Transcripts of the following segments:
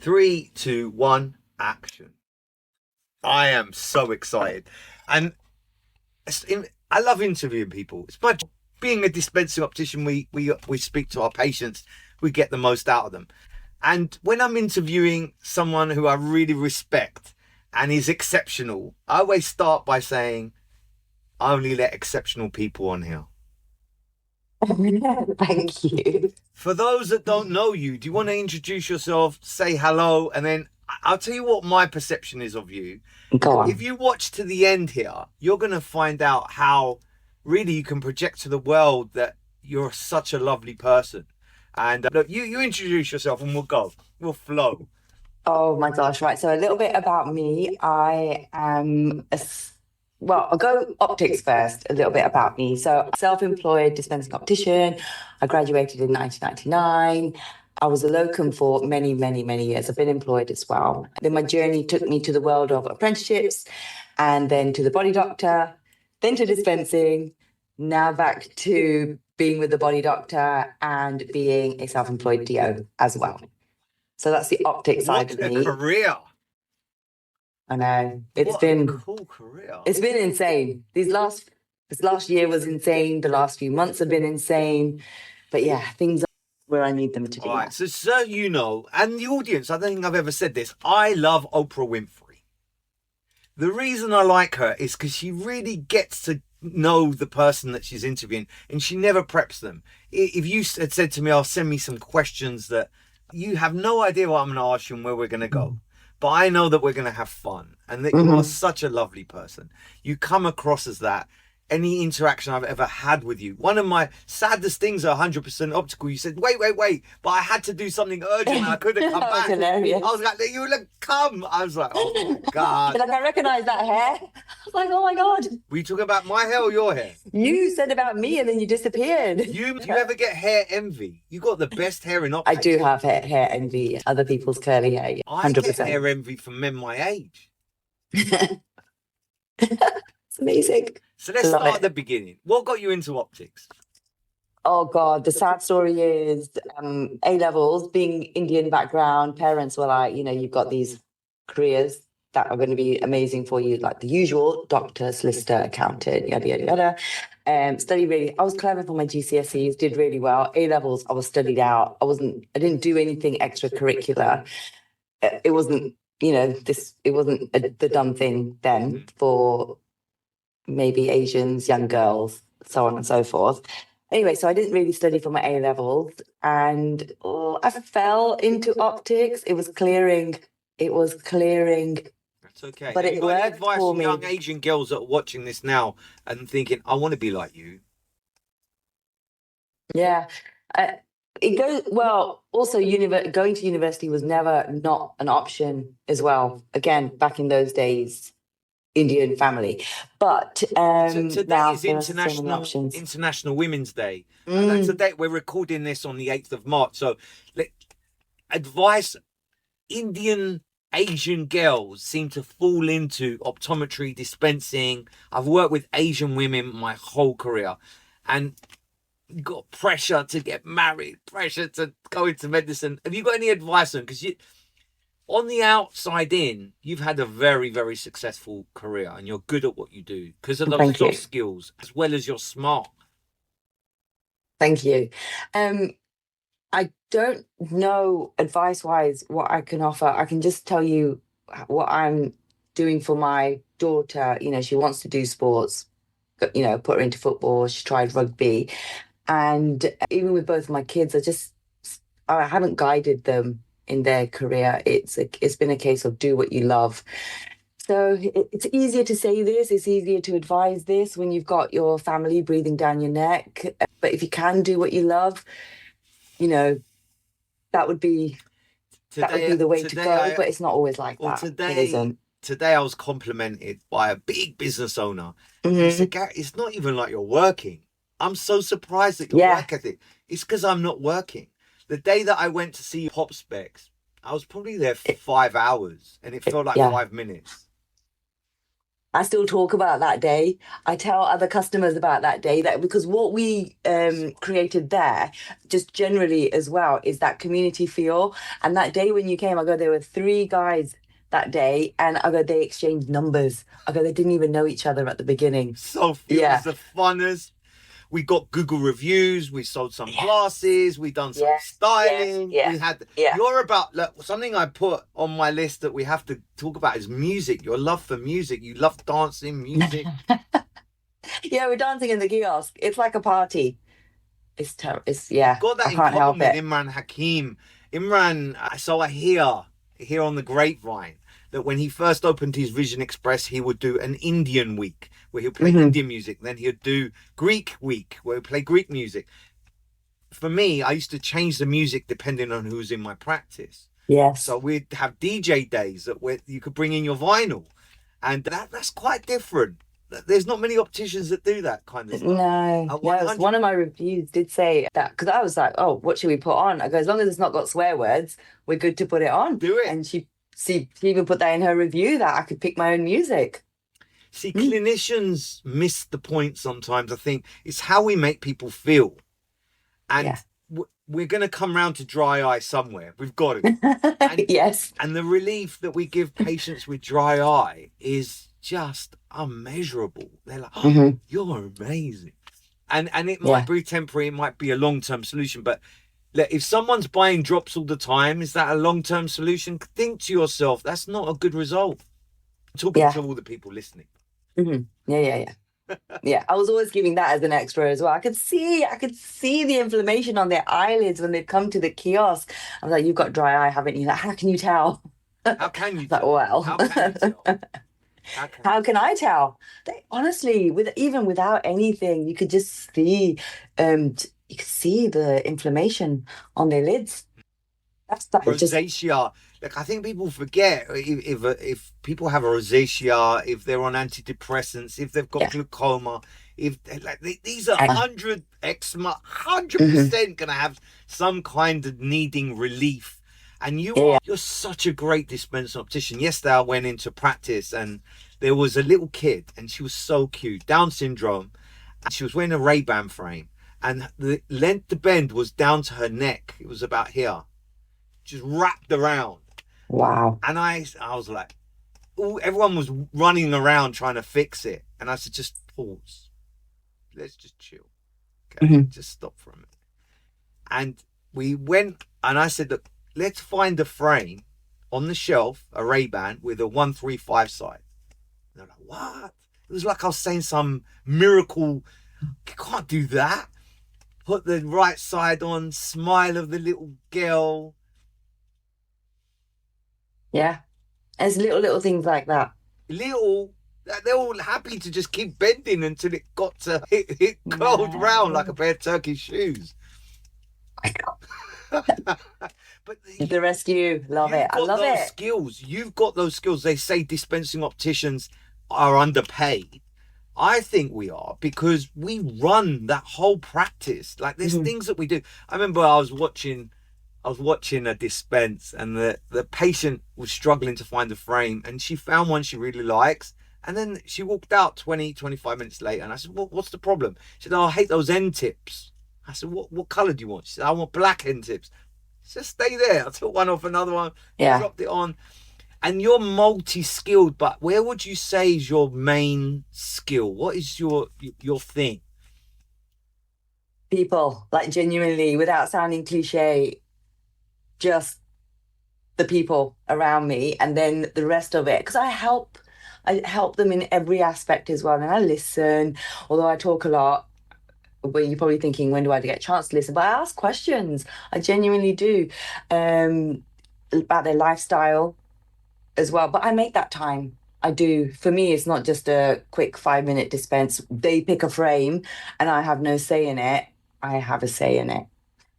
3, 2, 1, action. I am so excited. And I love interviewing people. It's my job. Being a dispensing optician, we speak to our patients, we get the most out of them. And when I'm interviewing someone who I really respect and is exceptional, I always start by saying, I only let exceptional people on here. Thank you. For those that don't know you, do you want to introduce yourself, say hello, and then I'll tell you what my perception is of you. Go on. If you watch to the end here, you're going to find out how really you can project to the world that you're such a lovely person. And look, you introduce yourself and we'll flow. Oh my gosh, right. So a little bit about me. I am I'll go optics first, a little bit about me. So self-employed dispensing optician. I graduated in 1999. I was a locum for many, many, many years. I've been employed as well. Then my journey took me to the world of apprenticeships and then to the body doctor, then to dispensing, now back to being with the body doctor and being a self-employed DO as well. So that's the optics side of me. What a career. I know. What a cool career. It's been insane. This last year was insane. The last few months have been insane. But yeah, things are where I need them to be. All right, so you know, and the audience, I don't think I've ever said this, I love Oprah Winfrey. The reason I like her is because she really gets to know the person that she's interviewing and she never preps them. If you had said to me, "Oh, send me some questions that you have no idea what I'm going to ask you and where we're going to go. But I know that we're going to have fun and that you are such a lovely person. You come across as that. Any interaction I've ever had with you. One of my saddest things are 100% optical. You said, wait, but I had to do something urgent. I couldn't come back. Hilarious. I was like, you would come. I was like, oh my God. Like, I recognize that hair. I was like, oh my God. Were you talking about my hair or your hair? You said about me and then you disappeared. Do you ever get hair envy? You got the best hair in optics. I do have hair envy. Other people's curly hair. 100%. I get hair envy from men my age. It's amazing. So let's start at the beginning. What got you into optics? Oh God, the sad story is A-levels, being Indian background, parents were like, you've got these careers that are going to be amazing for you, like the usual doctor, solicitor, accountant, yada, yada, yada. I was clever for my GCSEs, did really well. A-levels, I was studied out. I didn't do anything extracurricular. It wasn't, it wasn't the done thing then for maybe Asians, young girls, so on and so forth. Anyway, so I didn't really study for my A-levels and I fell into optics. It was clearing. That's okay. But it worked advice for for me. young Asian girls that are watching this now and thinking, I want to be like you? Yeah. It goes, well, also going to university was never not an option as well. Again, back in those days, Indian family, but so today now is there are so many options. International Women's Day. And that's the date we're recording this on the 8th of March. So advice, Indian Asian girls seem to fall into optometry, dispensing. I've worked with Asian women my whole career and got pressure to get married, pressure to go into medicine. Have you got any advice on? Because on the outside in, you've had a very, very successful career and you're good at what you do because of those soft skills as well as you're smart. Thank you. I don't know advice-wise what I can offer. I can just tell you what I'm doing for my daughter. She wants to do sports, put her into football. She tried rugby. And even with both of my kids, I haven't guided them in their career. It's been a case of do what you love. So it's easier to say this, it's easier to advise this when you've got your family breathing down your neck. But if you can do what you love, that would be the way to go. But it's not always like that. It isn't. Today I was complimented by a big business owner. He said, Garry, it's not even like you're working. I'm so surprised at your work ethic. It's because I'm not working. The day that I went to see Pop Specs, I was probably there for 5 hours and it felt like 5 minutes. I still talk about that day. I tell other customers about that day, that because what we created there, just generally as well, is that community feel. And that day when you came, I go, there were three guys that day, and I go, they exchanged numbers. I go, they didn't even know each other at the beginning. So it was Yeah, the funnest. We got Google reviews. We sold some yeah, glasses. We done some yes, yes, styling. yeah, We had yeah. you're about look, something I put on my list that we have to talk about is music. Your love for music. You love dancing, music. Yeah, we're dancing in the kiosk. It's like a party. It's You've yeah, got I that in can't common help with it. Imran Hakim. Imran, so I hear on the grapevine that when he first opened his Vision Express, he would do an Indian week where he'd play Hmm. Indian music. Then he'd do Greek week where he'd play Greek music. For me, I used to change the music depending on who's in my practice. Yes. So we'd have DJ days that where you could bring in your vinyl, and that's quite different. There's not many opticians that do that kind of stuff. No, At no. One 100, of my reviews did say that, because I was like, "Oh, what should we put on?" I go, "As long as it's not got swear words, we're good to put it on." do it. And she even put that in her review, that I could pick my own music. See, Mm, clinicians miss the point sometimes. I think it's how we make people feel, yeah. and we're going to come round to dry eye somewhere. We've got to, and Yes. and the relief that we give patients with dry eye is just unmeasurable. They're like, "Oh, Hmm. you're amazing," and it might Yeah. be temporary, it might be a long term solution, but if someone's buying drops all the time, is that a long term solution? Think to yourself, that's not a good result. I'm talking Yeah. to all the people listening. Hmm. Yeah. Yeah. Yeah. Yeah. I was always giving that as an extra as well. I could see the inflammation on their eyelids when they'd come to the kiosk. I was like, "You've got dry eye, haven't you?" Like, how can you tell? How can you Like, tell? well. How can you tell? How can How can I tell? They honestly, with even without anything, you could just see, you could see the inflammation on their lids. That's like just rosacea? Like I think people forget if people have a rosacea, if they're on antidepressants, if they've got yeah. glaucoma, if like these are Uh, 100 eczema, hundred mhm. percent gonna have some kind of needing relief. And Yeah, yeah. you're such a great dispensing optician. Yesterday I went into practice and there was a little kid and she was so cute, Down syndrome, and she was wearing a Ray-Ban frame and the length to bend was down to her neck. It was about here, just wrapped around. Wow. And I was like, ooh, everyone was running around trying to fix it. And I said, just pause. Let's just chill. Okay. Hmm. Just stop for a minute. And we went and I said, look, let's find a frame on the shelf, a Ray-Ban with a 135 side. And they're like, what? It was like I was saying some miracle. You can't do that. Put the right side on, smile of the little girl. Yeah. And it's little things like that. Little, they're all happy to just keep bending until it got to hit curled round like a No. pair of Turkish shoes. My God. But The rescue, love it. you've I got love those it. skills. You've got those skills. They say dispensing opticians are underpaid. I think we are because we run that whole practice. Like there's Hmm. things that we do. I remember I was watching a dispense and the patient was struggling to find a frame and she found one she really likes. And then she walked out 20, 25 minutes later and I said, what's the problem? She said, oh, I hate those end tips. I said, what color do you want? She said, I want black end tips. Just stay there. I took one off another one, Yeah. dropped it on. And you're multi-skilled, but where would you say is your main skill? What is your thing? People, like genuinely, without sounding cliche, just the people around me, and then the rest of it, because I help them in every aspect as well, and I listen, although I talk a lot. But you're probably thinking, when do I get a chance to listen? But I ask questions. I genuinely do, um about their lifestyle as well, but I make that time. I do. For me, it's not just a quick 5 minute dispense. They pick a frame and I have no say in it. I have a say in it.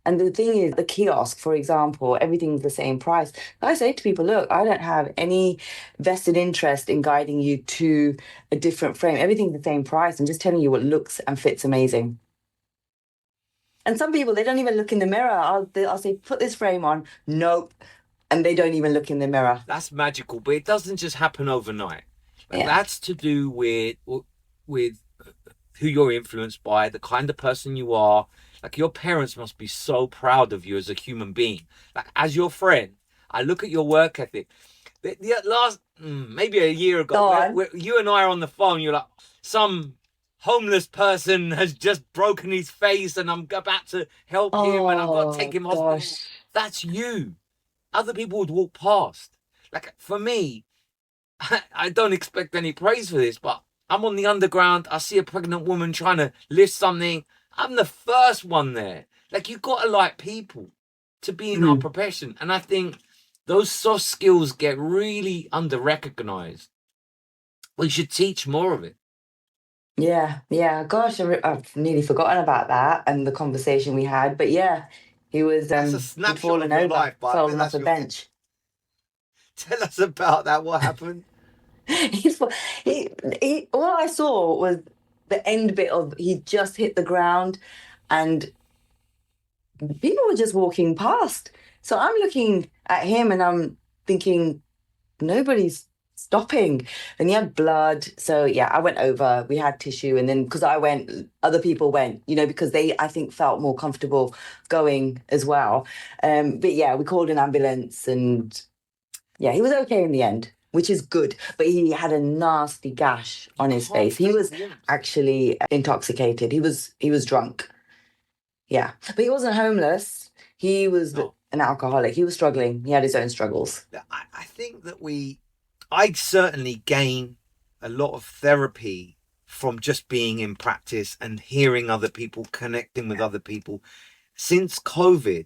And the thing is, the kiosk, for example, everything's the same price. I say to people, look, I don't have any vested interest in guiding you to a different frame. Everything's the same price. I'm just telling you what looks and fits amazing. And some people, they don't even look in the mirror. I'll say, put this frame on. Nope. And they don't even look in the mirror. That's magical, but it doesn't just happen overnight. Like, that's to do with who you're influenced by, the kind of person you are. Like, your parents must be so proud of you as a human being. Like, as your friend, I look at your work ethic. The last maybe a year ago, where you and I are on the phone, you're like, some homeless person has just broken his face and I'm about to help him and I've got to take him hospital. That's you. Other people would walk past. Like, for me, I don't expect any praise for this, but I'm on the underground. I see a pregnant woman trying to lift something. I'm the first one there. Like, you got to like people to be in our profession. And I think those soft skills get really under-recognized. We should teach more of it. Yeah. Gosh, I've nearly forgotten about that and the conversation we had. But yeah, he was That's a snapshot of your life, but fallen off the bench. Tell us about that. What happened? All I saw was the end bit of he just hit the ground and people were just walking past. So I'm looking at him and I'm thinking, nobody's stopping. And he had blood. So yeah, I went over, we had tissue. And then because I went, other people went, because they, I think, felt more comfortable going as well. But yeah, we called an ambulance and yeah, he was okay in the end, which is good. But he had a nasty gash on his face. He was actually intoxicated. He was drunk. Yeah, but he wasn't homeless. He was an alcoholic. He was struggling. He had his own struggles. I think that I certainly gain a lot of therapy from just being in practice and hearing other people, connecting with other people. Since COVID,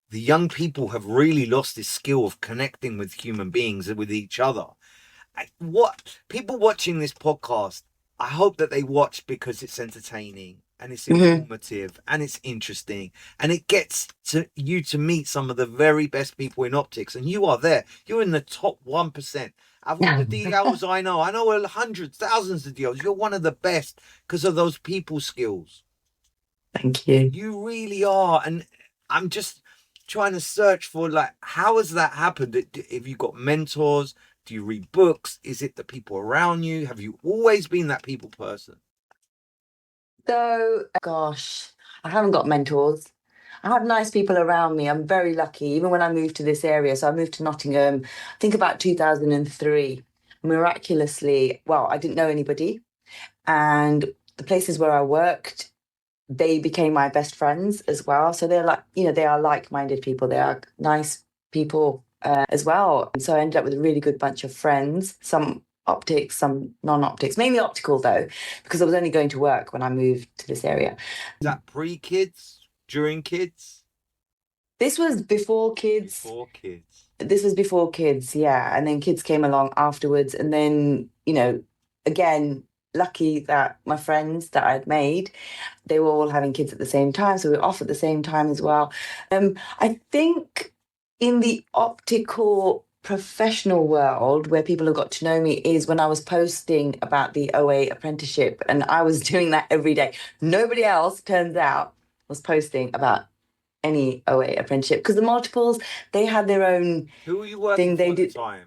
the young people have really lost this skill of connecting with human beings and with each other. What people watching this podcast, I hope that they watch because it's entertaining and it's informative and it's interesting and it gets you to meet some of the very best people in optics, and you are there. You're in the top 1%. Of all the DLs I know hundreds, thousands of DLs. You're one of the best because of those people skills. Thank you. You really are. And I'm just trying to search for, like, how has that happened? Have you got mentors? Do you read books? Is it the people around you? Have you always been that people person? So, gosh, I haven't got mentors. I have nice people around me. I'm very lucky, even when I moved to this area. So I moved to Nottingham, I think about 2003. Miraculously, well, I didn't know anybody. And the places where I worked, they became my best friends as well. So they're like, they are like-minded people. They are nice people as well. And so I ended up with a really good bunch of friends, some optics, some non-optics, mainly optical though, because I was only going to work when I moved to this area. Is that pre-kids? During kids? This was before kids. Before kids. This was before kids, yeah. And then kids came along afterwards. And then, again, lucky that my friends that I'd made, they were all having kids at the same time. So we were off at the same time as well. I think in the optical professional world where people have got to know me is when I was posting about the OA apprenticeship, and I was doing that every day. Nobody else, turns out, was posting about any OA apprenticeship because the multiples, they had their own. Who were you working for at the time?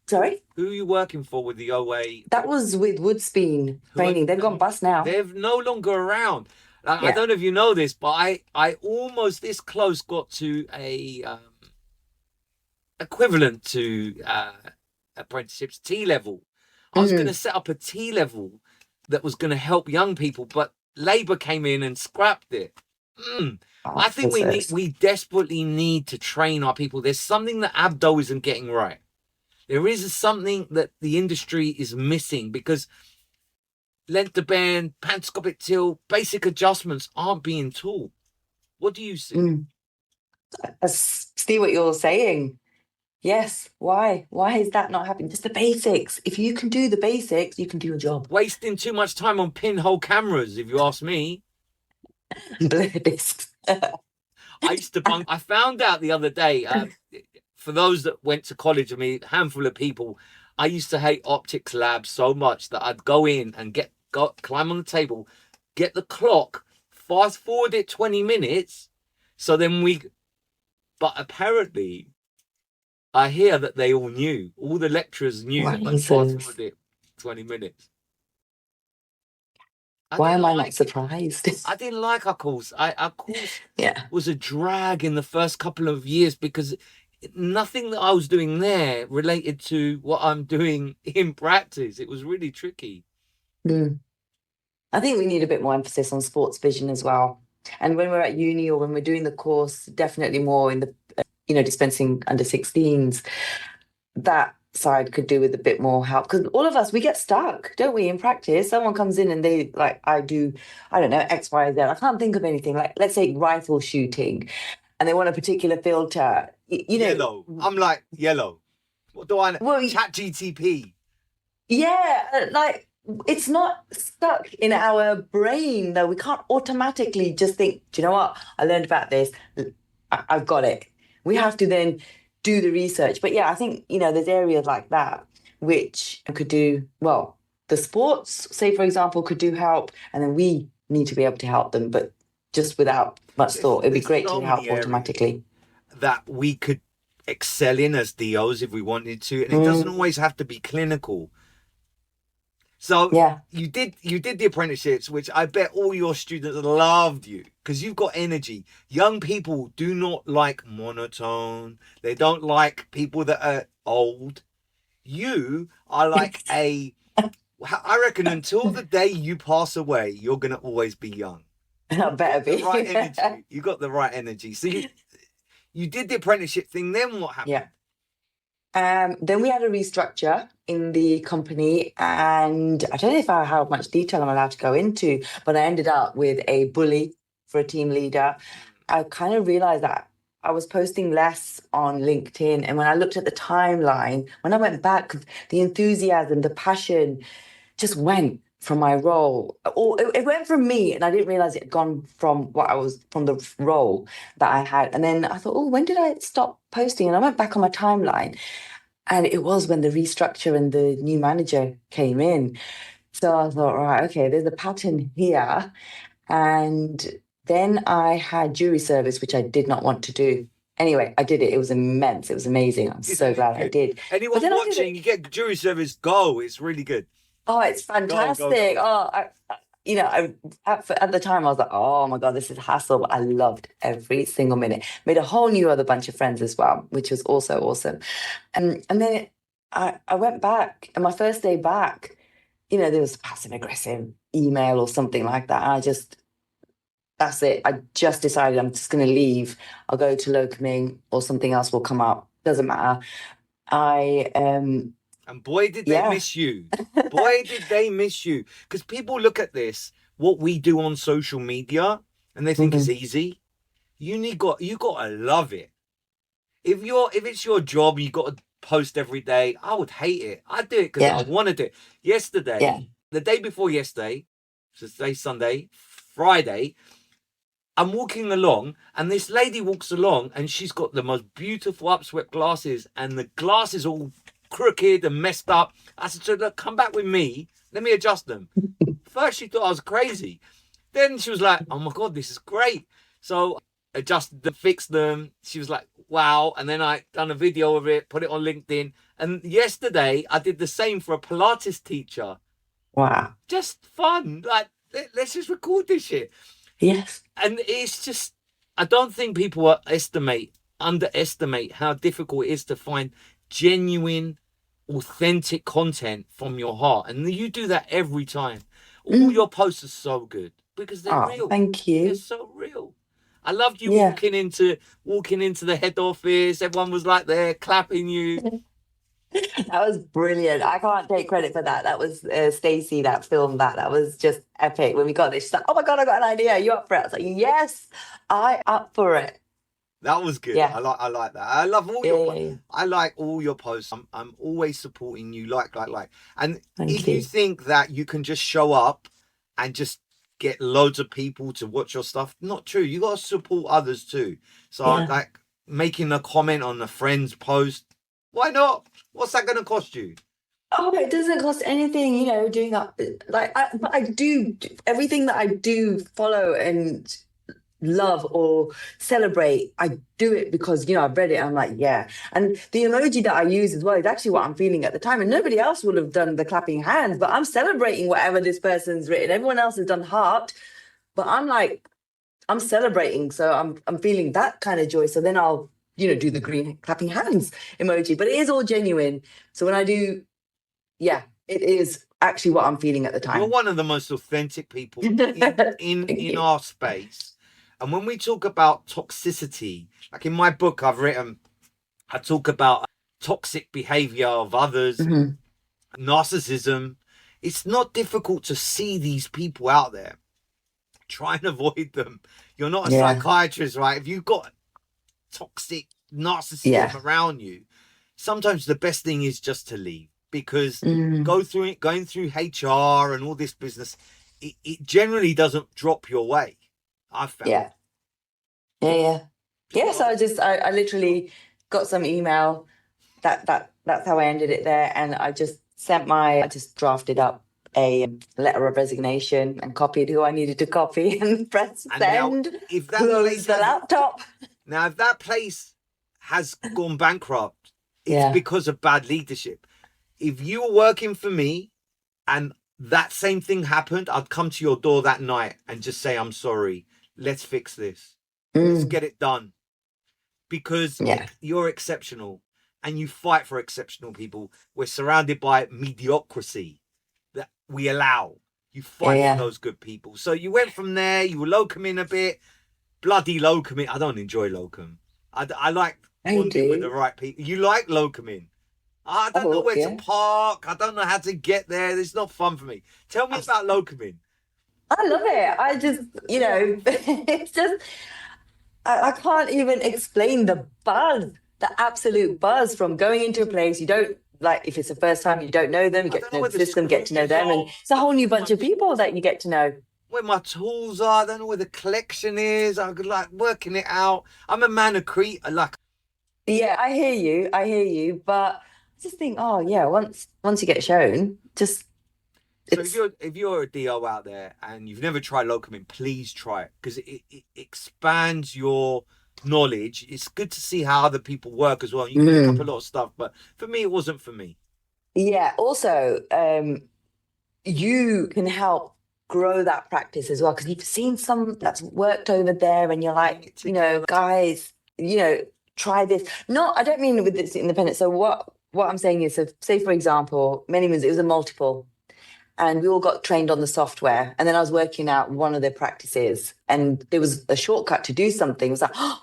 Sorry? Who are you working for with the OA? That was with Woodspeen Training. They've gone bust now. They're no longer around. I don't know if you know this, but I almost this close got to a equivalent to apprenticeships, T-level. I was going to set up a T-level that was going to help young people, but Labour came in and scrapped it. I think we desperately need to train our people. There's something that Abdo isn't getting right. There is something that the industry is missing because length of band, pantoscopic tilt, basic adjustments aren't being taught. What do you see? I see what you're saying. Yes. Why? Why is that not happening? Just the basics. If you can do the basics, you can do your job. Wasting too much time on pinhole cameras, if you ask me. Blur discs. I found out the other day, for those that went to college with me, a handful of people, I used to hate optics labs so much that I'd go in and climb on the table, get the clock, fast forward it 20 minutes. So then but apparently I hear that they all the lecturers knew that I fast forwarded it. 20 minutes. Why am I not surprised? I didn't like our course. Our course Yeah. was a drag in the first couple of years because nothing that I was doing there related to what I'm doing in practice. It was really tricky. I think we need a bit more emphasis on sports vision as well. And when we're at uni or when we're doing the course, definitely more in the, dispensing under 16s, that side could do with a bit more help. Because all of us, we get stuck, don't we, in practice? Someone comes in and they, like, I don't know, X, Y, Z. I can't think of anything. Like, let's say rifle shooting, and they want a particular filter. Yellow. I'm like, yellow. What do I know? Well, Chat GTP. Yeah, like it's not stuck in our brain though. We can't automatically just think, do you know what? I learned about this. I've got it. We have to then do the research. But yeah, I think, there's areas like that which could do, well, the sports, say for example, could do help, and then we need to be able to help them, but just without much thought. It'd be great to help automatically. That we could excel in as DOs if we wanted to, and it doesn't always have to be clinical. So yeah, you did the apprenticeships, which I bet all your students loved you because you've got energy. Young people do not like monotone. They don't like people that are old. You are like I reckon until the day you pass away, you're going to always be young. I better be. The right energy. You got the right energy. So you did the apprenticeship thing. Then what happened? Yeah. Then we had a restructure in the company, and I don't know how much detail I'm allowed to go into, but I ended up with a bully for a team leader. I kind of realized that I was posting less on LinkedIn, and when I looked at the timeline, when I went back, the enthusiasm, the passion just went from my role, or it went from me, and I didn't realize it had gone from from the role that I had. And then I thought, oh, when did I stop posting? And I went back on my timeline, and it was when the restructure and the new manager came in. So I thought, right, okay, there's a pattern here. And then I had jury service, which I did not want to do. Anyway, I did it. It was immense. It was amazing. I'm so glad I did. Anyone watching, you get jury service, go. It's really good. Oh, it's fantastic. Go. Oh, at the time I was like, oh my God, this is hassle. But I loved every single minute. Made a whole new other bunch of friends as well, which was also awesome. And then I went back, and my first day back, there was passive aggressive email or something like that. And that's it. I just decided I'm just going to leave. I'll go to locuming or something else will come up. Doesn't matter. And boy, did they miss you. Boy, did they miss you. Because people look at this, what we do on social media, and they think it's easy. You got to love it. If it's your job, you got to post every day. I would hate it. I do it because I want to do it. Yesterday, the day before yesterday, so today's Sunday, Friday, I'm walking along, and this lady walks along, and she's got the most beautiful upswept glasses, and the glasses all crooked and messed up. I said to her, look, come back with me. Let me adjust them. First, she thought I was crazy. Then she was like, oh my God, this is great. So adjusted them, fixed them. She was like, wow. And then I done a video of it, put it on LinkedIn. And yesterday, I did the same for a Pilates teacher. Wow. Just fun. Like, let's just record this shit. Yes. And it's just, I don't think people underestimate how difficult it is to find genuine, authentic content from your heart. And you do that every time. All your posts are so good because they're real. Thank you. They're so real. I loved you walking into the head office. Everyone was like there clapping you. That was brilliant. I can't take credit for that. That was Stacey that filmed that. That was just epic. When we got this, she's like, oh my God, I got an idea. Are you up for it? I was like, yes, I'm up for it. That was good. Yeah. I like that. I love all your I like all your posts. I'm always supporting you. Like. And if you think that you can just show up and just get loads of people to watch your stuff, not true. You got to support others too. So like making a comment on a friend's post, why not? What's that going to cost you? Oh, it doesn't cost anything, doing that. Like I do everything that I do follow, and love or celebrate, I do it because, you know, I've read it. I'm like, yeah. And the emoji that I use as well is actually what I'm feeling at the time. And nobody else would have done the clapping hands, but I'm celebrating whatever this person's written. Everyone else has done heart, but I'm like, I'm celebrating. So I'm feeling that kind of joy. So then I'll, you know, do the green clapping hands emoji, but it is all genuine. So when I do, yeah, it is actually what I'm feeling at the time. You're one of the most authentic people in our space. And when we talk about toxicity, like in my book, I talk about toxic behavior of others, narcissism. It's not difficult to see these people out there. Try and avoid them. You're not a psychiatrist, right? If you've got toxic narcissism around you, sometimes the best thing is just to leave, because going through HR and all this business, it generally doesn't drop your way. I found. So I literally got some email that's how I ended it there, and I just drafted up a letter of resignation and copied who I needed to copy and press send. Now, if that close the laptop. Now, if that place has gone bankrupt, it's because of bad leadership. If you were working for me and that same thing happened, I'd come to your door that night and just say, I'm sorry, let's fix this. Let's get it done. Because you're exceptional and you fight for exceptional people. We're surrounded by mediocrity that we allow. You fight for those good people. So you went from there, you were locuming a bit. Bloody locuming. I don't enjoy locum. I like bonding with the right people. You like locuming. I don't know where to park. I don't know how to get there. It's not fun for me. Tell me about locuming. I love it. I just, you know, it's just, I can't even explain the buzz, the absolute buzz from going into a place you don't, like, if it's the first time you don't know them, you get to know the system, get to know them, and it's a whole new bunch of people that you get to know. Where my tools are, I don't know where the collection is. I could like working it out. I'm a man of Yeah, I hear you, but I just think, once you get shown, just. So if you're a DO out there and you've never tried locuming, please try it, because it expands your knowledge. It's good to see how other people work as well. You can pick up a lot of stuff, but for me, it wasn't for me. Yeah. Also, you can help grow that practice as well, because you've seen some that's worked over there, and you're like, you know, guys, you know, try this. No, I don't mean with this independent. So what I'm saying is, so say for example, many moons, it was a multiple. And we all got trained on the software. And then I was working out one of their practices, and there was a shortcut to do something. It was like, oh,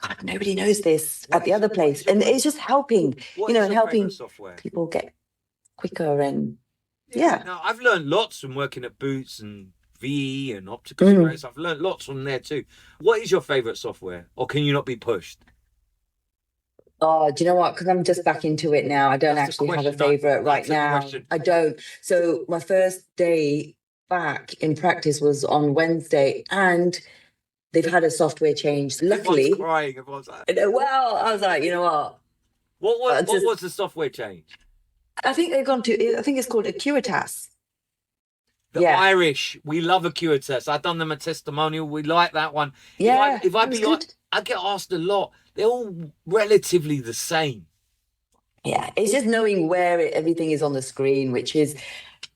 God, nobody knows this at the other place. And it's just helping, you know, and helping people get quicker. And Now, I've learned lots from working at Boots and VE and Opticals. I've learned lots from there too. What is your favorite software, or can you not be pushed? Oh, do you know what? Because I'm just back into it now. I don't actually have a favorite right now. I don't. So my first day back in practice was on Wednesday, and they've had a software change. Luckily, everyone's crying. Everyone's like, well, I was like, you know what? What was the software change? I think they've gone to. I think it's called Acuitas. The Irish, we love Acuitas. I've done them a testimonial. We like that one. Yeah, if I be honest, I get asked a lot. They're all relatively the same. Yeah, it's just knowing where everything is on the screen, which is,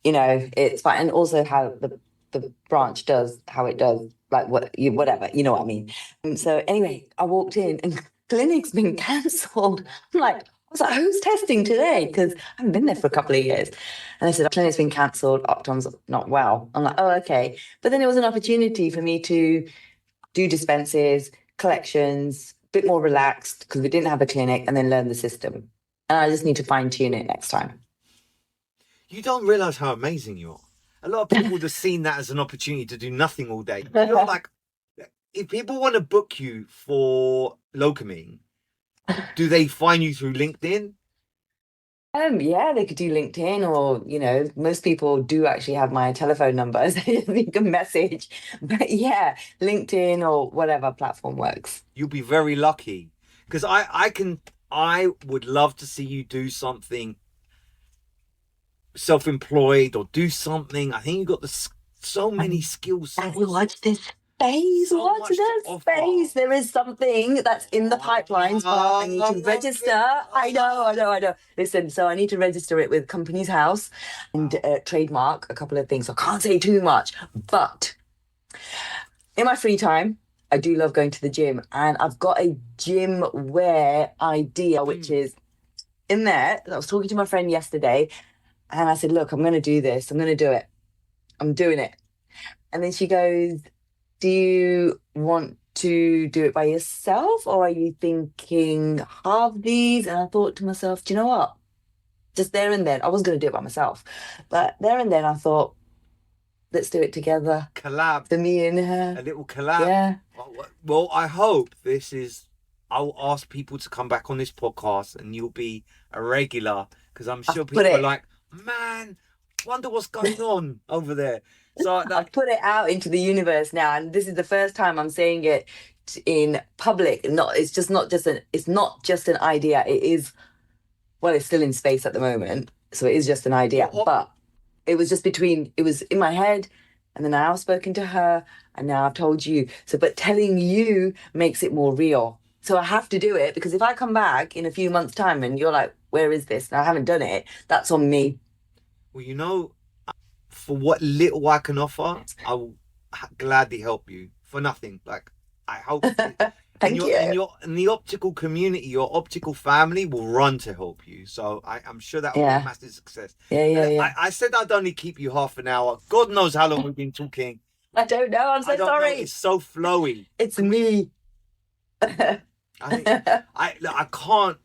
you know, it's fine. And also how the branch does, how it does, like whatever, you know what I mean? So anyway, I walked in and clinic's been cancelled. I was like, who's testing today? Because I haven't been there for a couple of years. And they said, clinic's been cancelled, Optom's not well. I'm like, oh, okay. But then it was an opportunity for me to do dispenses, collections, bit more relaxed because we didn't have a clinic, and then learn the system. And I just need to fine tune it next time. You don't realize how amazing you are. A lot of people would have seen that as an opportunity to do nothing all day. You're like, if people want to book you for locuming, do they find you through LinkedIn? Yeah, they could do LinkedIn, or, you know, most people do actually have my telephone number, so you can message. But yeah, LinkedIn or whatever platform works. You'll be very lucky, because I would love to see you do something self-employed or do something. I think you've got so many skills. Have you watched this? space. So What's much to the offer. space? There is something that's in the pipelines, but I need to register. I know. Listen, so I need to register it with Companies House and trademark a couple of things. I can't say too much, but in my free time, I do love going to the gym, and I've got a gym wear idea, which is in there. I was talking to my friend yesterday, and I said, "Look, I'm going to do this. I'm going to do it. I'm doing it." And then she goes, "Do you want to do it by yourself, or are you thinking half these?" And I thought to myself, do you know what? Just there and then, I was going to do it by myself, but there and then I thought, let's do it together. Collab. For me and her. A little collab. Yeah. Well, I hope this is. I'll ask people to come back on this podcast, and you'll be a regular, because I'm sure people are like, man, wonder what's going on over there. So I've put it out into the universe now, and this is the first time I'm saying it in public. It's not just an idea. It is, well, it's still in space at the moment, so it is just an idea. But it was in my head, and then I've spoken to her, and now I've told you. So, but telling you makes it more real. So I have to do it, because if I come back in a few months' time and you're like, where is this? And I haven't done it, that's on me. Well, for what little I can offer, I will gladly help you for nothing. Like, I hope Thank you. And the optical community, your optical family will run to help you. So I'm sure that will be a massive success. Yeah. I said I'd only keep you half an hour. God knows how long we've been talking. I don't know. I'm so sorry. It's so flowy. It's me. I can't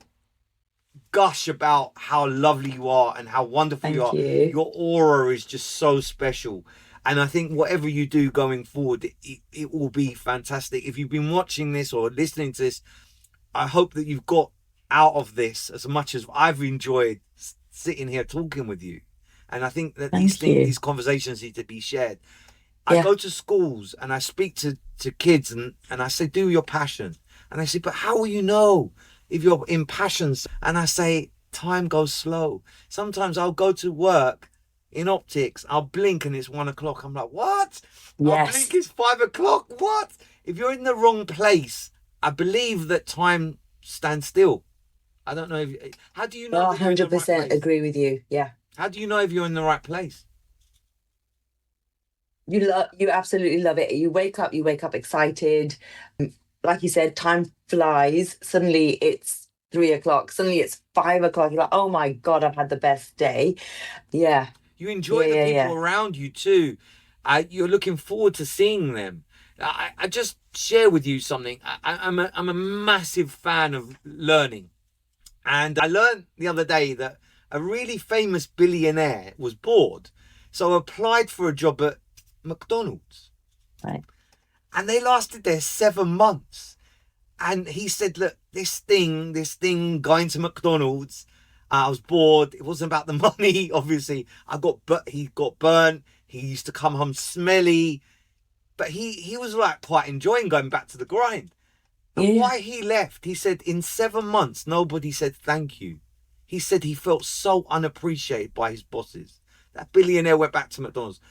gush about how lovely you are and how wonderful you are. Your aura is just so special. And I think whatever you do going forward, it will be fantastic. If you've been watching this or listening to this, I hope that you've got out of this as much as I've enjoyed sitting here talking with you. And I think that these conversations need to be shared. I go to schools and I speak to kids and I say, do your passion. And I say, but how will you know if you're impassioned? And I say, time goes slow. Sometimes I'll go to work in optics, I'll blink and it's 1 o'clock. I'm like, what? Yes. I'll blink, it's 5 o'clock. What? If you're in the wrong place, I believe that time stands still. I don't know how do you know? 100% agree with you. Yeah. How do you know if you're in the right place? You absolutely love it. You wake up excited. Like you said, time flies. Suddenly it's 3 o'clock. Suddenly it's 5 o'clock. You're like, oh my God, I've had the best day. Yeah. You enjoy the people around you too. You're looking forward to seeing them. I just share with you something. I'm a massive fan of learning. And I learned the other day that a really famous billionaire was bored. So applied for a job at McDonald's. Right. And they lasted there 7 months. And he said, look, this thing going to McDonald's, I was bored. It wasn't about the money, obviously. He got burnt. He used to come home smelly. But he was like quite enjoying going back to the grind. And why he left, he said in 7 months, nobody said thank you. He said he felt so unappreciated by his bosses. That billionaire went back to McDonald's.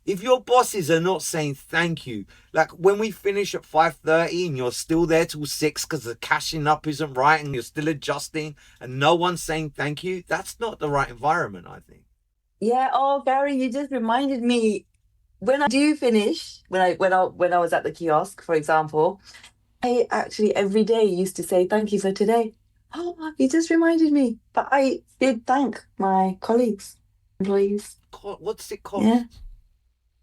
If your bosses are not saying thank you, like when we finish at 5:30 and you're still there till 6 because the cashing up isn't right and you're still adjusting and no one's saying thank you, that's not the right environment, I think. Yeah. Oh, Garry, you just reminded me. When I do finish, when I was at the kiosk, for example, I actually every day used to say thank you for today. Oh, you just reminded me. But I did thank my colleagues, employees. What's it called? Yeah.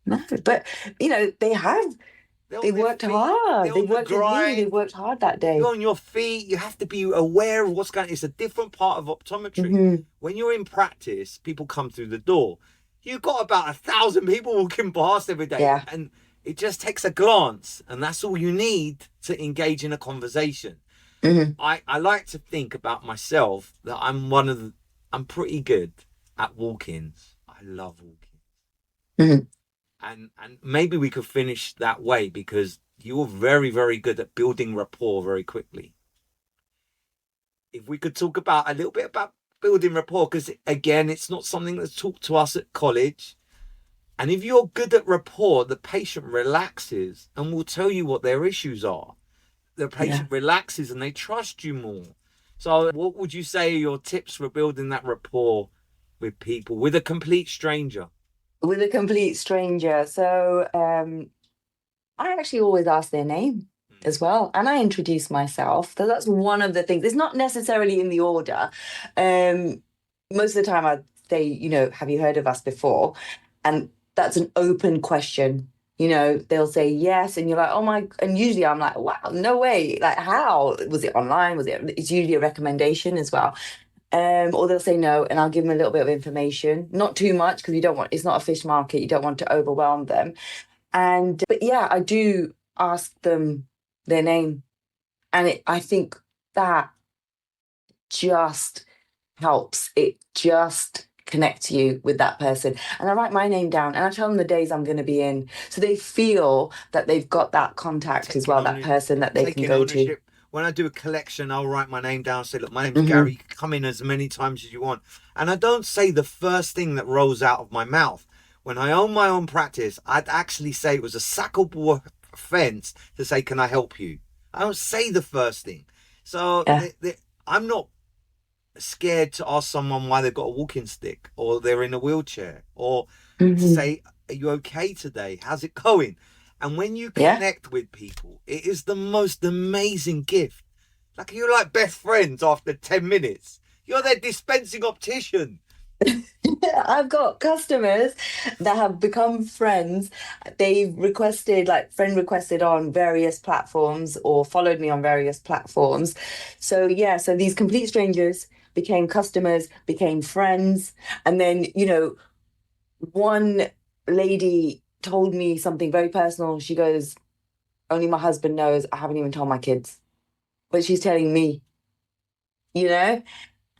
No, but they worked hard. They worked hard. They worked hard that day. You're on your feet. You have to be aware of what's going on. It's a different part of optometry. Mm-hmm. When you're in practice, people come through the door. You've got about 1,000 people walking past every day. Yeah. And it just takes a glance. And that's all you need to engage in a conversation. Mm-hmm. I like to think about myself that I'm pretty good at walk-ins. I love walk-ins. Mm-hmm. And maybe we could finish that way because you're very, very good at building rapport very quickly. If we could talk about a little bit about building rapport, because again, it's not something that's taught to us at college. And if you're good at rapport, the patient relaxes and will tell you what their issues are. The Yeah. patient relaxes and they trust you more. So, what would you say are your tips for building that rapport with people, with a complete stranger? With a complete stranger. So I actually always ask their name as well. And I introduce myself. So that's one of the things. It's not necessarily in the order. Um, Most of the time I'd say, have you heard of us before? And that's an open question. They'll say yes, and you're like, oh my, and usually I'm like, wow, no way. Like, how? Was it online? It's usually a recommendation as well. Or they'll say no, and I'll give them a little bit of information, not too much because you don't want, it's not a fish market, you don't want to overwhelm them. But yeah, I do ask them their name. And I think that just helps. It just connects you with that person. And I write my name down and I tell them the days I'm going to be in. So they feel that they've got that contact as well, that person that they can go to. When I do a collection, I'll write my name down, say, look, my name's Mm-hmm. Garry, come in as many times as you want. And I don't say the first thing that rolls out of my mouth. When I own my own practice, I'd actually say it was a sackable offence to say, can I help you? I don't say the first thing. So Yeah. I'm not scared to ask someone why they've got a walking stick or they're in a wheelchair or to Mm-hmm. say, are you okay today? How's it going? And when you Yeah. connect with people, it is the most amazing gift. Like you're like best friends after 10 minutes. You're their dispensing optician. I've got customers that have become friends. They've requested, like, friend requested on various platforms or followed me on various platforms. So, yeah, so these complete strangers became customers, became friends. And then, one lady told me something very personal. She goes, only my husband knows. I haven't even told my kids, but she's telling me, you know,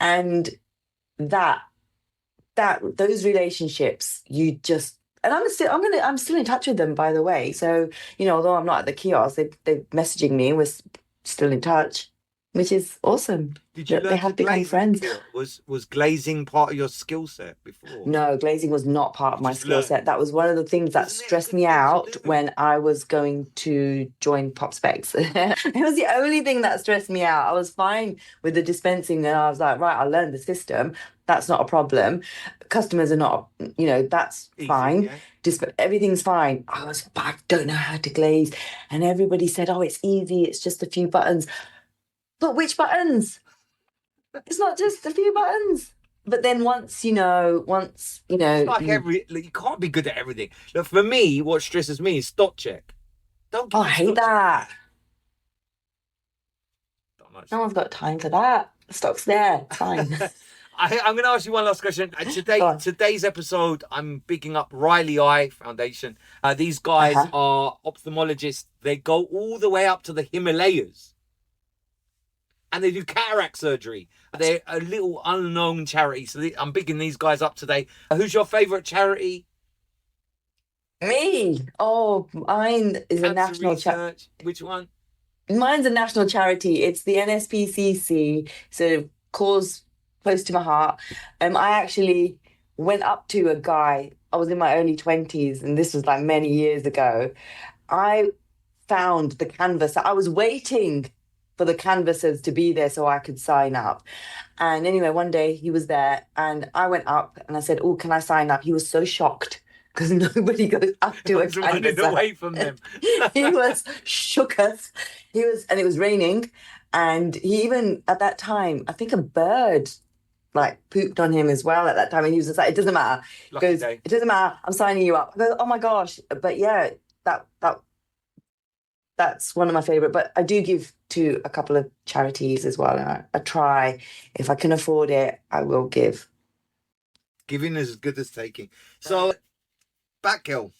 and that those relationships you just and I'm still in touch with them, by the way. So although I'm not at the kiosk, they're messaging me and still in touch, which is awesome. Did you That they learn to have become glaze at friends. Kia? Was glazing part of your skill set before? No, glazing was not part of You my just skill learned. set. That was one of the things that Isn't it a stressed good me thing to out do? when I was going to join Pop Specs. It was the only thing that stressed me out. I was fine with the dispensing, and I was like, right, I'll learn the system. That's not a problem. Customers are not, that's Easy, fine. yeah. Everything's fine. But I don't know how to glaze. And everybody said, oh, it's easy. It's just a few buttons. But which buttons? It's not just a few buttons. But then It's like you, you can't be good at everything. Look, for me, what stresses me is stock check. Don't oh, give I me hate stock check. that. Don't No one's got time for that. The stock's there. It's fine. I'm going to ask you one last question. Go on. Today's episode, I'm bigging up Riley Eye Foundation. These guys Uh-huh. are ophthalmologists. They go all the way up to the Himalayas, and they do cataract surgery. They're a little unknown charity, so I'm bigging these guys up today. Who's your favourite charity? Me. Oh, mine is a Cancer national research. Which one? Mine's a national charity. It's the NSPCC. So cause close to my heart. I actually went up to a guy. I was in my early 20s, and this was like many years ago. I found the canvas. I was waiting for the canvassers to be there so I could sign up. And anyway, one day he was there and I went up and I said, oh, can I sign up? He was so shocked because nobody goes up to a I was running canvasser. away from them. He was shook us. And it was raining. And he even, at that time, I think a bird like pooped on him as well at that time. And he was just like, it doesn't matter. Lucky Goes, day. it doesn't matter. I'm signing you up. I go, oh my gosh. But yeah, that's one of my favorite. But I do give to a couple of charities as well. And I try, if I can afford it, I will give. Giving is as good as taking. So, Batgirl,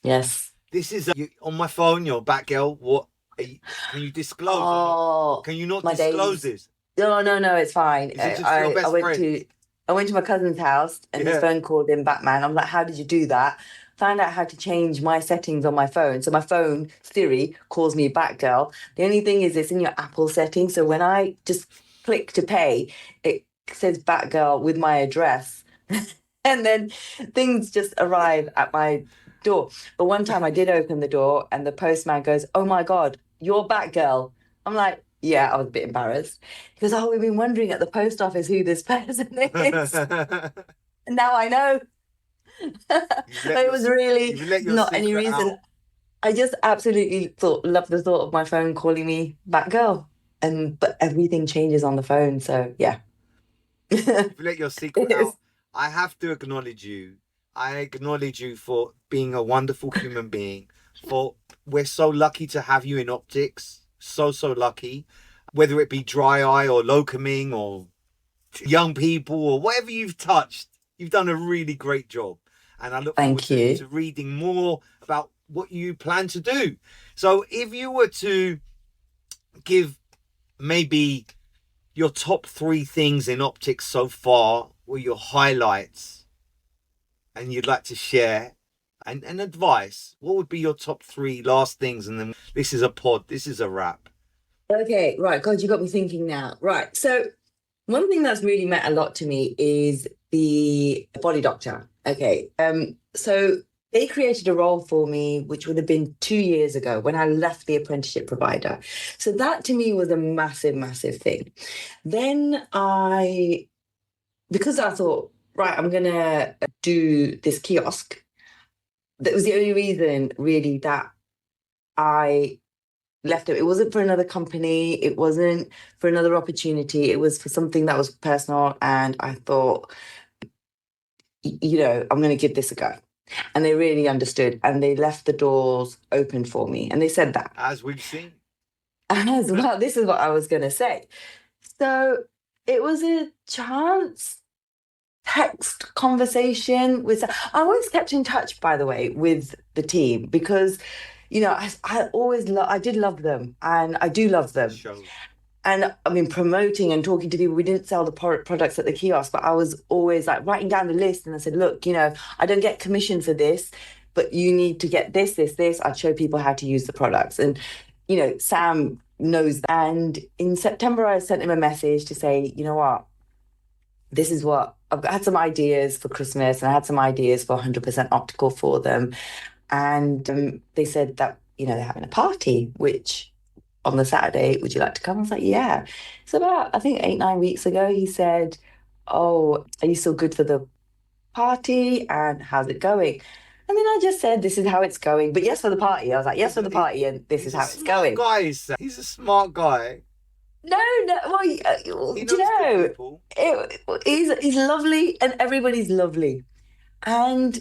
Yes. this is on my phone. Your Batgirl. What can you disclose? Or not? Oh, Can you not my disclose days. this? No, it's fine. Is it just for your best friend? I went to my cousin's house and his Yeah. phone called him Batman. I'm like, how did you do that? Found out how to change my settings on my phone. So my phone, Siri, calls me Batgirl. The only thing is it's in your Apple settings. So when I just click to pay, it says Batgirl with my address. And then things just arrive at my door. But one time I did open the door and the postman goes, "Oh my God, you're back, girl." I'm like, yeah, I was a bit embarrassed. He goes, "Oh, we've been wondering at the post office who this person is." And now I know. But it was really You've let your not any secret reason. out. I just absolutely love the thought of my phone calling me back girl. And but everything changes on the phone. So yeah. You've let your secret It's out. I have to acknowledge you. I acknowledge you for being a wonderful human being. For we're so lucky to have you in optics. So, so lucky. Whether it be dry eye or locoming or young people or whatever you've touched, you've done a really great job. And I look forward thank you. to reading more about what you plan to do. So if you were to give maybe your top three things in optics so far, or your highlights, and you'd like to share, and advice, what would be your top three last things? And then this is a pod, this is a wrap. Okay, right. God, you got me thinking now. Right. So one thing that's really meant a lot to me is the body doctor. Okay. So they created a role for me, which would have been 2 years ago when I left the apprenticeship provider. So that to me was a massive, massive thing. Then because I thought, right, I'm gonna do this kiosk. That was the only reason really that I left it. It wasn't for another company. It wasn't for another opportunity. It was for something that was personal. And I thought, I'm going to give this a go. And they really understood and they left the doors open for me. And they said that. As we've seen. As well, this is what I was going to say. So it was a chance text conversation with. I always kept in touch, by the way, with the team because, I did love them and I do love them. Show. And I mean, promoting and talking to people, we didn't sell the products at the kiosk, but I was always like writing down the list. And I said, look, I don't get commission for this, but you need to get this, this, this. I'd show people how to use the products. And, Sam knows that. And in September, I sent him a message to say, you know what? This is what I've had some ideas for Christmas and I had some ideas for 100% optical for them. And they said that, they're having a party, which on the Saturday, would you like to come? I was like, yeah. So about, I think 8, 9 weeks ago, he said, oh, are you still good for the party? And how's it going? And then I just said, this is how it's going. But yes for the party. I was like, yes for the party. And this is how it's going. He's a smart guy. No, well, he's lovely and everybody's lovely. And,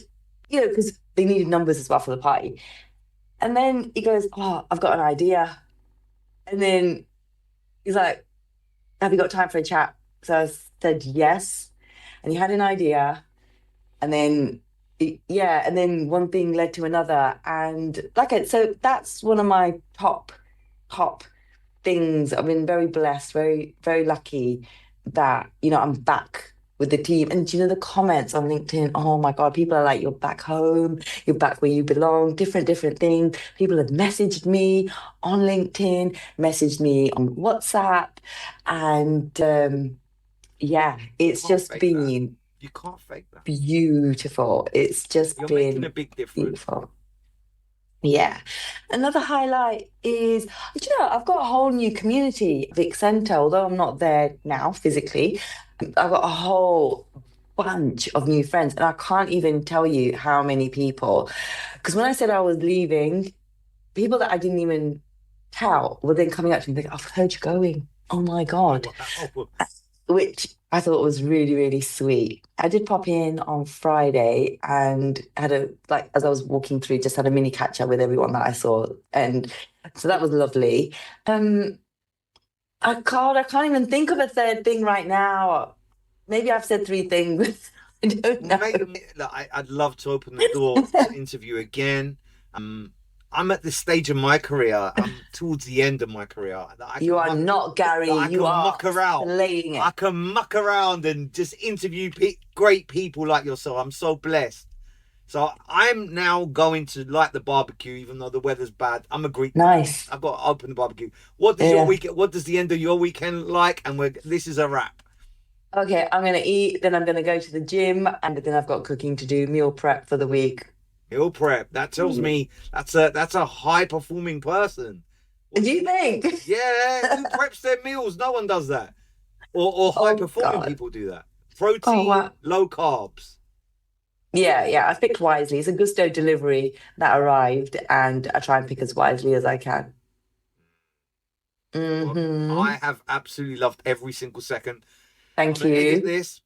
because they needed numbers as well for the party. And then he goes, oh, I've got an idea. And then he's like, have you got time for a chat? So I said, yes. And he had an idea. And then, and then one thing led to another. And so that's one of my top things. I've been very blessed, very, very lucky that, I'm back with the team. And the comments on LinkedIn, oh my God, people are like, you're back home, you're back where you belong, different things. People have messaged me on LinkedIn, messaged me on WhatsApp. And it's just been you can't fake that. Beautiful. It's just You're been making a big difference. Beautiful. Yeah. Another highlight is, I've got a whole new community, Vic Centre, although I'm not there now physically. I've got a whole bunch of new friends and I can't even tell you how many people. Because when I said I was leaving, people that I didn't even tell were then coming up to me like, I've heard you going. Oh my God. Wow. Which I thought was really, really sweet. I did pop in on Friday and had as I was walking through, just had a mini catch up with everyone that I saw. And so that was lovely. I can't even think of a third thing right now. Maybe I've said three things. I don't know. I'd love to open the door to interview again. I'm at this stage of my career. I'm towards the end of my career. You are not, Garry. You are muck around. slaying it. I can muck around and just interview great people like yourself. I'm so blessed. So I'm now going to light the barbecue, even though the weather's bad. I'm a Greek. Nice. I've got to open the barbecue. What does your weekend? What does the end of your weekend like? And this is a wrap. Okay, I'm gonna eat, then I'm gonna go to the gym, and then I've got cooking to do, meal prep for the week. Meal prep. That tells Mm. me that's a high performing person. Do you think? Yeah, who preps their meals? No one does that. Or high Oh performing God. people do that. Oh Protein, wow. low carbs. Yeah, yeah, I picked wisely. It's a Gusto delivery that arrived, and I try and pick as wisely as I can. Well, I Hmm. have absolutely loved every single second. I'm Thank gonna edit you. this.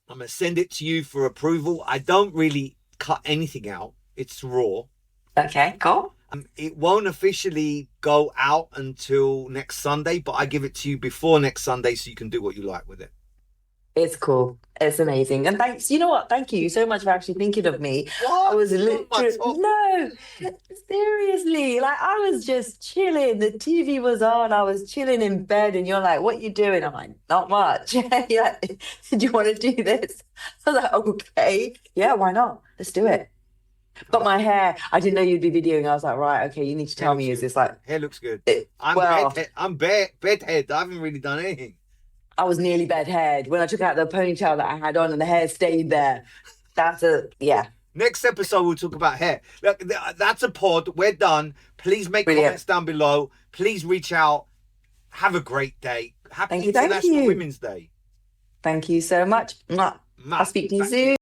I'm gonna send it to you for approval. I don't really cut anything out. It's raw. Okay, cool. It won't officially go out until next Sunday, but I give it to you before next Sunday so you can do what you like with it. It's cool. It's amazing. And thanks, you know what? Thank you so much for actually thinking of me. I What? was You're on my literally, top. no, seriously, like I was just chilling. The TV was on. I was chilling in bed, and you're like, "What you doing?" I'm like, "Not much." You're like, "Did you want to do this?" I was like, "Okay, yeah, why not? Let's do it." But my hair, I didn't know you'd be videoing. I was like, "Right, okay, you need to Hair tell looks me, is good. this like Hair looks good. it, well, I'm bedhead. I haven't really done anything. I was nearly bedhead when I took out the ponytail that I had on and the hair stayed there. Yeah, Next episode, we'll talk about hair. Look, that's a pod. We're done. Please make brilliant. comments down below. Please reach out. Have a great day. Happy Thank you, thank International you. Women's Day. Thank you so much. Mwah. I'll speak to you Back to you. soon.